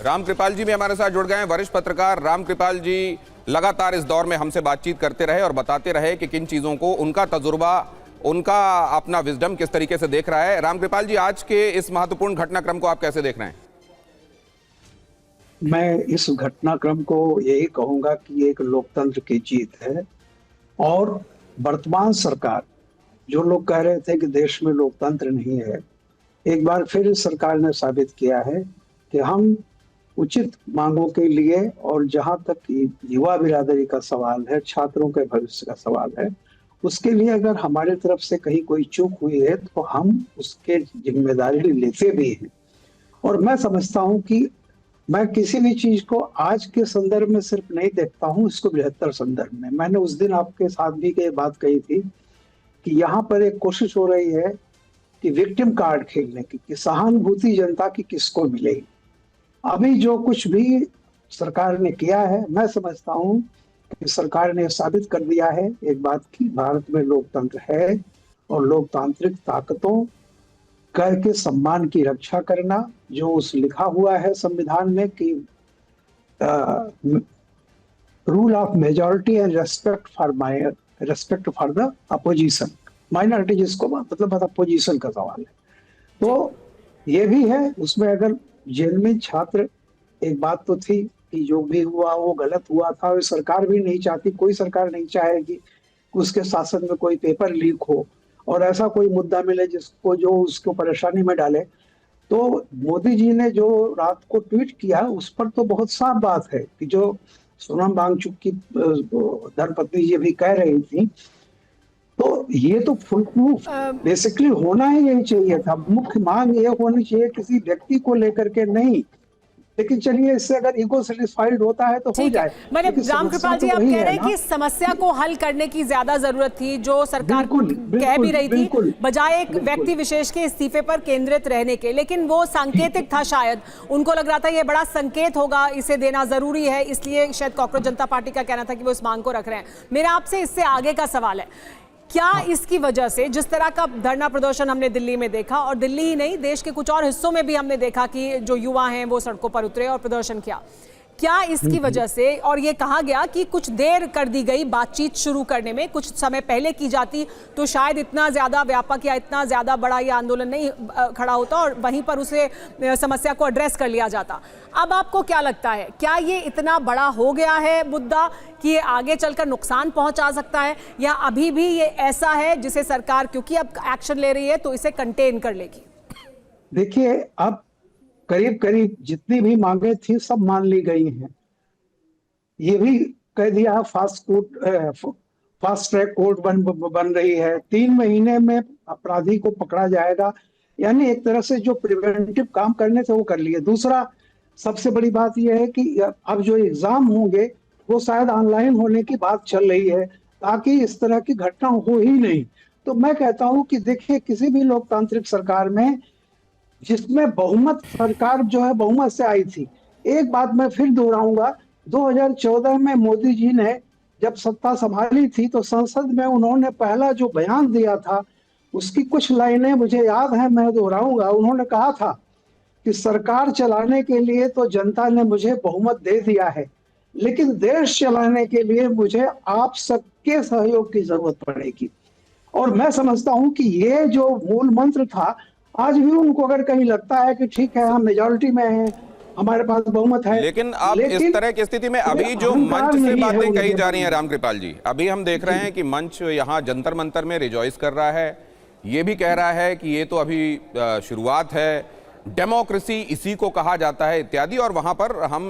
रामकृपाल जी भी हमारे साथ जुड़ गए हैं। वरिष्ठ पत्रकार रामकृपाल जी लगातार इस दौर में हमसे बातचीत करते रहे और बताते रहे कि किन चीजों को उनका तजुर्बा, उनका अपना विजडम किस तरीके से देख रहा है। रामकृपाल जी, आज के इस महत्वपूर्ण घटनाक्रम को आप कैसे देख रहे हैं? मैं इस घटनाक्रम को यही कहूंगा कि एक लोकतंत्र की जीत है। और वर्तमान सरकार, जो लोग कह रहे थे कि देश में लोकतंत्र नहीं है, एक बार फिर इस सरकार ने साबित किया है कि हम उचित मांगों के लिए, और जहां तक युवा बिरादरी का सवाल है, छात्रों के भविष्य का सवाल है, उसके लिए अगर हमारे तरफ से कहीं कोई चूक हुई है तो हम उसके जिम्मेदारी लेते भी हैं। और मैं समझता हूं कि मैं किसी भी चीज को आज के संदर्भ में सिर्फ नहीं देखता हूं, इसको बृहत्तर संदर्भ में। मैंने उस दिन आपके साथ भी ये बात कही थी कि यहाँ पर एक कोशिश हो रही है कि विक्टिम कार्ड खेलने की, कि सहानुभूति जनता की किसको मिलेगी। अभी जो कुछ भी सरकार ने किया है, मैं समझता हूं कि सरकार ने साबित कर दिया है एक बात की, भारत में लोकतंत्र है और लोकतांत्रिक ताकतों कर के सम्मान की रक्षा करना, जो उस लिखा हुआ है संविधान में कि rule of majority and respect for the opposition, minority जिसको मतलब अपोजिशन का सवाल है, तो ये भी है उसमें। अगर जेनविन छात्र, एक बात तो थी कि जो भी हुआ वो गलत हुआ था, और सरकार भी नहीं चाहती, कोई सरकार नहीं चाहेगी कि उसके शासन में कोई पेपर लीक हो और ऐसा कोई मुद्दा मिले जिसको जो उसको परेशानी में डाले। तो मोदी जी ने जो रात को ट्वीट किया उस पर तो बहुत साफ बात है कि जो सोनम वांगचुक की धर्मपत्नी जी भी कह रही थी, तो ये तो फुल प्रूफ बेसिकली होना ही यही चाहिए था। मुख्य मांग ये होनी चाहिए किसी व्यक्ति को लेकर के नहीं, लेकिन चलिए इससे अगर ईगो सेटिस्फाइड होता है तो हो जाए। मैंने रामकृपाल जी, आप कह रहे हैं कि समस्या को हल करने की ज्यादा जरूरत थी, जो सरकार कह भी रही थी, बजाय एक व्यक्ति विशेष के इस्तीफे पर केंद्रित रहने के। लेकिन वो सांकेतिक था, शायद उनको लग रहा था ये बड़ा संकेत होगा, इसे देना जरूरी है, इसलिए शायद कांग्रेस जनता पार्टी का कहना था कि वो इस मांग को रख रहे हैं। मेरा आपसे इससे आगे का सवाल है, क्या इसकी वजह से जिस तरह का धरना प्रदर्शन हमने दिल्ली में देखा, और दिल्ली ही नहीं देश के कुछ और हिस्सों में भी हमने देखा कि जो युवा हैं वो सड़कों पर उतरे और प्रदर्शन किया, क्या इसकी वजह से, और ये कहा गया कि कुछ देर कर दी गई बातचीत शुरू करने में, कुछ समय पहले की जाती तो शायद इतना ज्यादा व्यापक या इतना ज्यादा बड़ा ये आंदोलन नहीं खड़ा होता और वहीं पर उसे समस्या को एड्रेस कर लिया जाता। अब आपको क्या लगता है, क्या ये इतना बड़ा हो गया है मुद्दा कि ये आगे चलकर नुकसान पहुंचा सकता है, या अभी भी ये ऐसा है जिसे सरकार क्योंकि अब एक्शन ले रही है तो इसे कंटेन कर लेगी? देखिए, अब करीब करीब जितनी भी मांगे थी सब मान ली गई हैं। ये भी कह दिया फास्ट ट्रैक कोर्ट बन रही है, 3 महीने में अपराधी को पकड़ा जाएगा, यानी एक तरह से जो प्रिवेंटिव काम करने थे वो कर लिए। दूसरा सबसे बड़ी बात यह है कि अब जो एग्जाम होंगे वो शायद ऑनलाइन होने की बात चल रही है, ताकि इस तरह की घटना हो ही नहीं। तो मैं कहता हूं कि देखिए, किसी भी लोकतांत्रिक सरकार में जिसमें बहुमत, सरकार जो है बहुमत से आई थी, एक बात मैं फिर दोहराऊंगा, 2014 में मोदी जी ने जब सत्ता संभाली थी तो संसद में उन्होंने पहला जो बयान दिया था उसकी कुछ लाइनें मुझे याद है, मैं दोहराऊंगा। उन्होंने कहा था कि सरकार चलाने के लिए तो जनता ने मुझे बहुमत दे दिया है, लेकिन देश चलाने के लिए मुझे आप सबके सहयोग की जरूरत पड़ेगी। और मैं समझता हूं कि ये जो मूल मंत्र था, आज भी उनको अगर कहीं लगता है कि ठीक है हम मेजॉरिटी में हैं, हमारे पास बहुमत है, लेकिन अब इस तरह की स्थिति में अभी जो मंच से बातें कही जा रही हैं रामकृपाल जी, अभी हम देख रहे हैं कि मंच यहाँ जंतर मंतर में रिजॉइस कर रहा है, ये भी कह रहा है कि ये तो अभी शुरुआत है, डेमोक्रेसी इसी को कहा जाता है इत्यादि, और वहां पर हम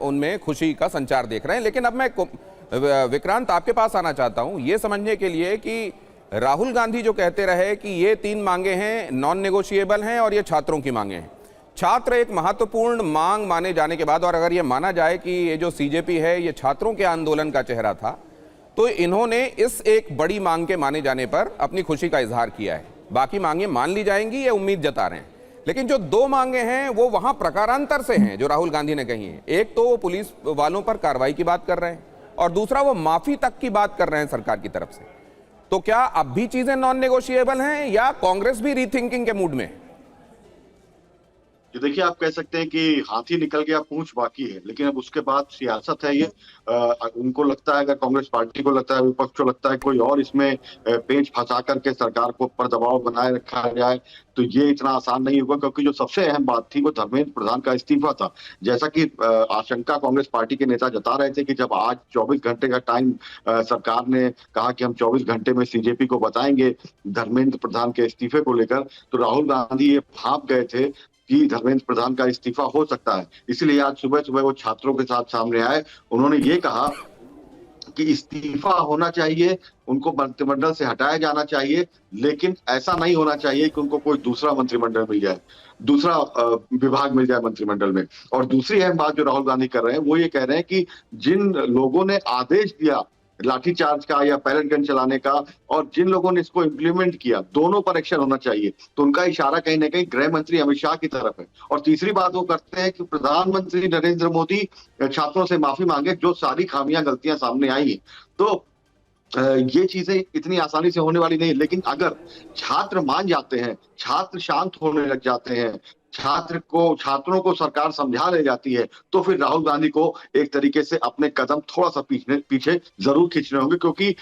उनमें खुशी का संचार देख रहे हैं। लेकिन अब मैं विक्रांत आपके पास आना चाहता हूं ये समझने के लिए कि राहुल गांधी जो कहते रहे कि ये 3 मांगे हैं, नॉन नेगोशिएबल हैं और ये छात्रों की मांगे हैं। छात्र एक महत्वपूर्ण मांग माने जाने के बाद, और अगर ये माना जाए कि ये जो सीजेपी है ये छात्रों के आंदोलन का चेहरा था, तो इन्होंने इस एक बड़ी मांग के माने जाने पर अपनी खुशी का इजहार किया है। बाकी मांगे मान ली जाएंगी ये उम्मीद जता रहे हैं, लेकिन जो 2 मांगे हैं वो वहां प्रकारांतर से हैं जो राहुल गांधी ने कही है। एक तो वो पुलिस वालों पर कार्रवाई की बात कर रहे हैं, और दूसरा वो माफी तक की बात कर रहे हैं सरकार की तरफ से। तो क्या अब भी चीजें नॉन नेगोशिएबल हैं, या कांग्रेस भी रीथिंकिंग के मूड में? जो देखिए, आप कह सकते हैं कि हाथी निकल गया पूंछ बाकी है, लेकिन अब उसके बाद सियासत है ये। उनको लगता है, अगर कांग्रेस पार्टी को लगता है, विपक्ष को लगता है कोई और इसमें पेंच फंसा करके सरकार को ऊपर दबाव बनाए रखा जाए, तो ये इतना आसान नहीं होगा, क्योंकि जो सबसे अहम बात थी वो धर्मेंद्र प्रधान का इस्तीफा था। जैसा कि आशंका कांग्रेस पार्टी के नेता जता रहे थे कि जब आज 24 घंटे का टाइम सरकार ने कहा कि हम 24 घंटे में सीजेपी को बताएंगे धर्मेंद्र प्रधान के इस्तीफे को लेकर, तो राहुल गांधी ये भांप गए थे कि धर्मेंद्र प्रधान का इस्तीफा हो सकता है। इसलिए आज सुबह सुबह वो छात्रों के साथ सामने आए। उन्होंने ये कहा कि इस्तीफा होना चाहिए, उनको मंत्रिमंडल से हटाया जाना चाहिए, लेकिन ऐसा नहीं होना चाहिए कि उनको कोई दूसरा मंत्रिमंडल मिल जाए, दूसरा विभाग मिल जाए मंत्रिमंडल में। और दूसरी अहम बात जो राहुल गांधी कर रहे हैं वो ये कह रहे हैं कि जिन लोगों ने आदेश दिया लाठीचार्ज का या पैलेट गन चलाने का, और जिन लोगों ने इसको इम्प्लीमेंट किया, दोनों पर एक्शन होना चाहिए। तो उनका इशारा कहीं ना कहीं गृह मंत्री अमित शाह की तरफ है। और तीसरी बात वो करते हैं कि प्रधानमंत्री नरेंद्र मोदी छात्रों से माफी मांगे, जो सारी खामियां गलतियां सामने आई हैं। तो ये चीजें इतनी आसानी से होने वाली नहीं, लेकिन अगर छात्र मान जाते हैं, छात्र शांत होने लग जाते हैं, छात्रों को सरकार समझा ले जाती है, तो फिर राहुल गांधी को एक तरीके से अपने कदम थोड़ा सा पीछे जरूर खींचने होंगे, क्योंकि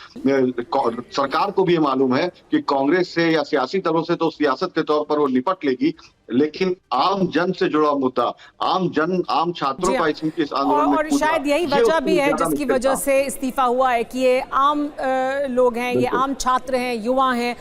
सरकार को भी ये मालूम है कि कांग्रेस से या सियासी दलों से तो सियासत के तौर पर वो निपट लेगी, लेकिन आम जन से जुड़ा मुद्दा, आम छात्रों का इस आंदोलन में और शायद यही वजह भी है जिसकी वजह से इस्तीफा हुआ है कि ये आम लोग हैं, ये आम छात्र हैं, युवा हैं,